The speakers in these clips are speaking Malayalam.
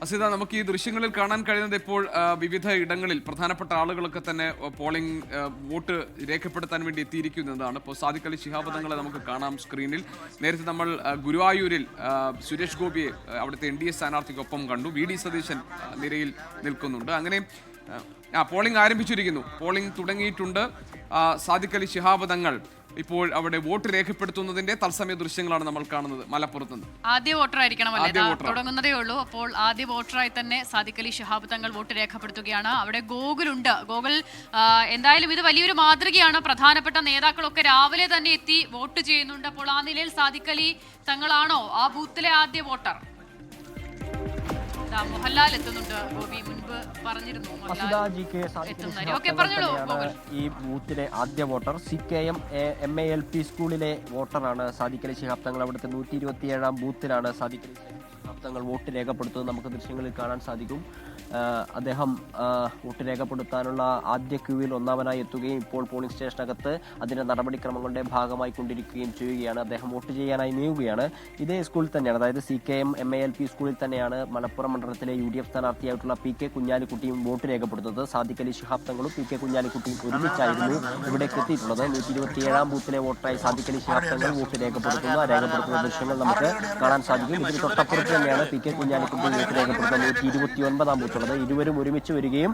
അസിത, നമുക്ക് ഈ ദൃശ്യങ്ങളിൽ കാണാൻ കഴിയുന്നത് ഇപ്പോൾ വിവിധ ഇടങ്ങളിൽ പ്രധാനപ്പെട്ട ആളുകളൊക്കെ തന്നെ പോളിംഗ് വോട്ട് രേഖപ്പെടുത്താൻ വേണ്ടി എത്തിയിരിക്കുന്നതാണ്. ഇപ്പോൾ സാദിഖ് അലി ശിഹാബ് തങ്ങളെ നമുക്ക് കാണാം സ്ക്രീനിൽ. നേരത്തെ നമ്മൾ ഗുരുവായൂരിൽ സുരേഷ് ഗോപിയെ അവിടുത്തെ NDA സ്ഥാനാർത്ഥിക്കൊപ്പം കണ്ടു. VD സതീശൻ നിരയിൽ നിൽക്കുന്നുണ്ട്. അങ്ങനെ പോളിംഗ് ആരംഭിച്ചിരിക്കുന്നു, പോളിംഗ് തുടങ്ങിയിട്ടുണ്ട്. സാദിഖ് അലി ശിഹാബ് തങ്ങൾ ഇപ്പോൾ അവിടെ വോട്ട് രേഖപ്പെടുത്തുന്നതിന്റെ തത്സമയ ദൃശ്യങ്ങളാണ് നമ്മൾ കാണുന്നത് മലപ്പുറത്തുനിന്ന്. ആദ്യ വോട്ടറായിരിക്കണമല്ലേ, തുടങ്ങുന്നതേ ഉള്ളൂ. അപ്പോൾ ആദ്യ വോട്ടറായി തന്നെ സാദിഖ് അലി ശിഹാബ് തങ്ങൾ വോട്ട് രേഖപ്പെടുത്തുകയാണ്. അവിടെ ഗോകുലുണ്ട്. ഗോകുൽ, എന്തായാലും ഇത് വലിയൊരു മാതൃകയാണ്. പ്രധാനപ്പെട്ട നേതാക്കളൊക്കെ രാവിലെ തന്നെ എത്തി വോട്ട് ചെയ്യുന്നുണ്ട്. അപ്പോൾ ആ നിലയിൽ സാദിഖ് അലി തങ്ങളാണോ ആ ബൂത്തിലെ ആദ്യ വോട്ടർ? മോഹൻലാൽ എത്തുന്നുണ്ട്. ഗോപി മുൻപ് പറഞ്ഞിരുന്നു ഈ ബൂത്തിലെ ആദ്യ വോട്ടർ. CKM MALP സ്കൂളിലെ വോട്ടറാണ് സാദിഖ് അലി ശിഹാബ് തങ്ങൾ. അവിടുത്തെ 127-ാം ബൂത്തിലാണ് സാദിഖ് അലി ശിഹാബ് തങ്ങൾ വോട്ട് രേഖപ്പെടുത്തുന്നത്. നമുക്ക് ദൃശ്യങ്ങളിൽ കാണാൻ സാധിക്കും. അദ്ദേഹം വോട്ട് രേഖപ്പെടുത്താനുള്ള ആദ്യ ക്യൂവിൽ ഒന്നാമനായി എത്തുകയും ഇപ്പോൾ പോളിംഗ് സ്റ്റേഷനകത്ത് അതിന്റെ നടപടിക്രമങ്ങളുടെ ഭാഗമായി കൊണ്ടിരിക്കുകയും ചെയ്യുകയാണ്. അദ്ദേഹം വോട്ട് ചെയ്യാനായി നീങ്ങുകയാണ്. ഇതേ സ്കൂളിൽ തന്നെയാണ്, അതായത് CKM MALP സ്കൂളിൽ തന്നെയാണ് മലപ്പുറം മണ്ഡലത്തിലെ UDF സ്ഥാനാർത്ഥിയായിട്ടുള്ള PK കുഞ്ഞാലിക്കുട്ടിയും വോട്ട് രേഖപ്പെടുത്തുന്നത്. സാദിഖ് അലി ശിഹാബ് തങ്ങളും PK കുഞ്ഞാലിക്കുട്ടിയും ഒരുമിച്ചായിരുന്നു ഇവിടേക്ക് എത്തിയിട്ടുള്ളത്. 127-ാം ബൂത്തിലെ വോട്ടറായി സാദിഖ് അലി ശിഹാബ് തങ്ങൾ വോട്ട് രേഖപ്പെടുത്തുന്ന ദൃശ്യങ്ങൾ നമുക്ക് കാണാൻ സാധിക്കും. ഇതിന് തൊട്ടപ്പുറത്ത് തന്നെയാണ് PK കുഞ്ഞാലിക്കുട്ടി വോട്ട് രേഖപ്പെടുത്തുന്നത്. 129-ാം ബൂത്തുള്ളത്. ഇരുവരും ഒരുമിച്ച് വരികയും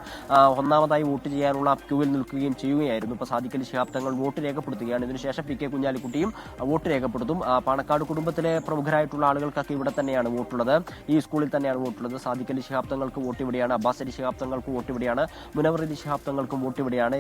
ഒന്നാമതായി വോട്ട് ചെയ്യാനുള്ള ക്യൂവിൽ നിൽക്കുകയും ചെയ്യുകയായിരുന്നു. ഇപ്പോൾ സാദിഖ് അലി ശിഹാബ് തങ്ങൾ വോട്ട് രേഖപ്പെടുത്തുകയാണ്. ഇതിനുശേഷം PK കുഞ്ഞാലിക്കുട്ടിയും വോട്ട് രേഖപ്പെടുത്തും. പാണക്കാട് കുടുംബത്തിലെ പ്രമുഖരായിട്ടുള്ള ആളുകൾക്കൊക്കെ ഇവിടെ തന്നെയാണ് വോട്ടുള്ളത്. ഈ സ്കൂളിൽ തന്നെയാണ് വോട്ടുള്ളത്. സാദിഖ് അലി ശിഹാബ് തങ്ങൾക്ക് വോട്ട് ഇവിടെയാണ്. അബ്ബാസ് അലി ശിഹാബ് തങ്ങൾക്ക് വോട്ട് ഇവിടെയാണ്. മുനവർ അലി ശിഹാബ് തങ്ങൾക്കും വോട്ട് ഇവിടെയാണ്.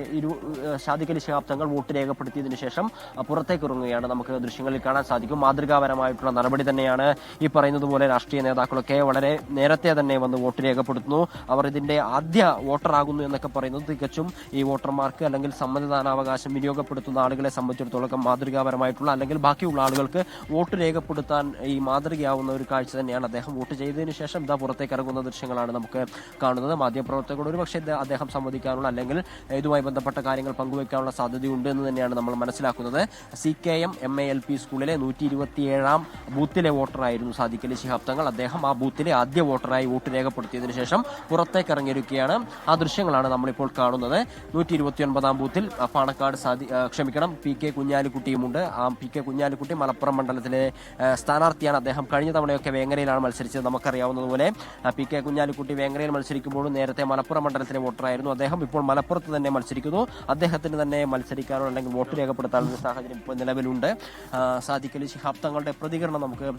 സാദിഖ് അലി ശിഹാബ് തങ്ങൾ വോട്ട് രേഖപ്പെടുത്തിയതിനു ശേഷം പുറത്തേക്ക് ഇറങ്ങുകയാണ്. നമുക്ക് ദൃശ്യങ്ങളിൽ കാണാൻ സാധിക്കും. മാതൃകാപരമായിട്ടുള്ള നടപടി തന്നെയാണ്. ഈ പറയുന്നത് പോലെ രാഷ്ട്രീയ നേതാക്കളൊക്കെ വളരെ നേരത്തെ തന്നെ വന്ന് വോട്ട് രേഖപ്പെടുത്തുന്നു. അവർ ഇതിന്റെ ആദ്യ വോട്ടറാകുന്നു എന്നൊക്കെ പറയുന്നത് തികച്ചും ഈ വോട്ടർമാർക്ക് അല്ലെങ്കിൽ സമ്മതിദാനാവകാശം വിനിയോഗപ്പെടുത്തുന്ന ആളുകളെ സംബന്ധിച്ചിടത്തോളം മാതൃകാപരമായിട്ടുള്ള അല്ലെങ്കിൽ ബാക്കിയുള്ള ആളുകൾക്ക് വോട്ട് രേഖപ്പെടുത്താൻ ഈ മാതൃകയാവുന്ന ഒരു കാഴ്ച തന്നെയാണ്. അദ്ദേഹം വോട്ട് ചെയ്തതിനു ശേഷം ഇതാ പുറത്തേക്ക് ഇറങ്ങുന്ന ദൃശ്യങ്ങളാണ് നമുക്ക് കാണുന്നത്. മാധ്യമപ്രവർത്തകരോട് ഒരുപക്ഷെ അദ്ദേഹം സംവദിക്കാനുള്ള അല്ലെങ്കിൽ ഇതുമായി ബന്ധപ്പെട്ട കാര്യങ്ങൾ പങ്കുവയ്ക്കാനുള്ള സാധ്യതയുണ്ട് എന്ന് തന്നെയാണ് നമ്മൾ മനസ്സിലാക്കുന്നത്. CKM MALP സ്കൂളിലെ 127-ാം ബൂത്തിലെ വോട്ടറായിരുന്നു സാദിഖ് അലി ശിഹാബ് തങ്ങൾ. അദ്ദേഹം ആ ബൂത്തിലെ ആദ്യ വോട്ടറായി വോട്ട് രേഖപ്പെടുത്തിയതിനു ശേഷം പുറത്തേക്ക് ഇറങ്ങിയിരിക്കുകയാണ്. ആ ദൃശ്യങ്ങളാണ് നമ്മളിപ്പോൾ കാണുന്നത്. 129-ാം ബൂത്തിൽ പാണക്കാട് PK കുഞ്ഞാലിക്കുട്ടിയുമുണ്ട്. ആ PK കുഞ്ഞാലിക്കുട്ടി മലപ്പുറം മണ്ഡലത്തിലെ സ്ഥാനാർത്ഥിയാണ്. അദ്ദേഹം കഴിഞ്ഞ തവണയൊക്കെ വേങ്ങരയിലാണ് മത്സരിച്ചത്. നമുക്കറിയാവുന്നതുപോലെ PK കുഞ്ഞാലിക്കുട്ടി വേങ്ങരയിൽ മത്സരിക്കുമ്പോഴും നേരത്തെ മലപ്പുറം മണ്ഡലത്തിലെ വോട്ടറായിരുന്നു. അദ്ദേഹം ഇപ്പോൾ മലപ്പുറത്ത് തന്നെ മത്സരിക്കുന്നു. അദ്ദേഹത്തിന് തന്നെ മത്സരിക്കാനോ അല്ലെങ്കിൽ വോട്ട് രേഖപ്പെടുത്താനുള്ള സാഹചര്യം ഇപ്പോൾ നിലവിലുണ്ട്. സാദിഖ് അലി ശിഹാബ് തങ്ങളുടെ പ്രതികരണം നമുക്ക്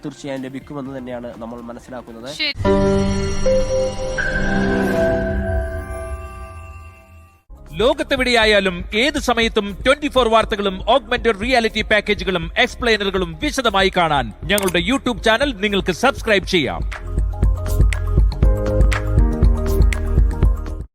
തീർച്ചയായും ലഭിക്കുമെന്ന് തന്നെയാണ് നമ്മൾ മനസ്സിലാക്കുന്നത്. ലോകത്തെവിടെയായാലും ഏത് സമയത്തും 24 വാർത്തകളും ഓഗ്മെന്റഡ് റിയാലിറ്റി പാക്കേജുകളും എക്സ്പ്ലെയിനറുകളും വിശദമായി കാണാൻ ഞങ്ങളുടെ YouTube ചാനൽ നിങ്ങൾക്ക് സബ്സ്ക്രൈബ് ചെയ്യാം.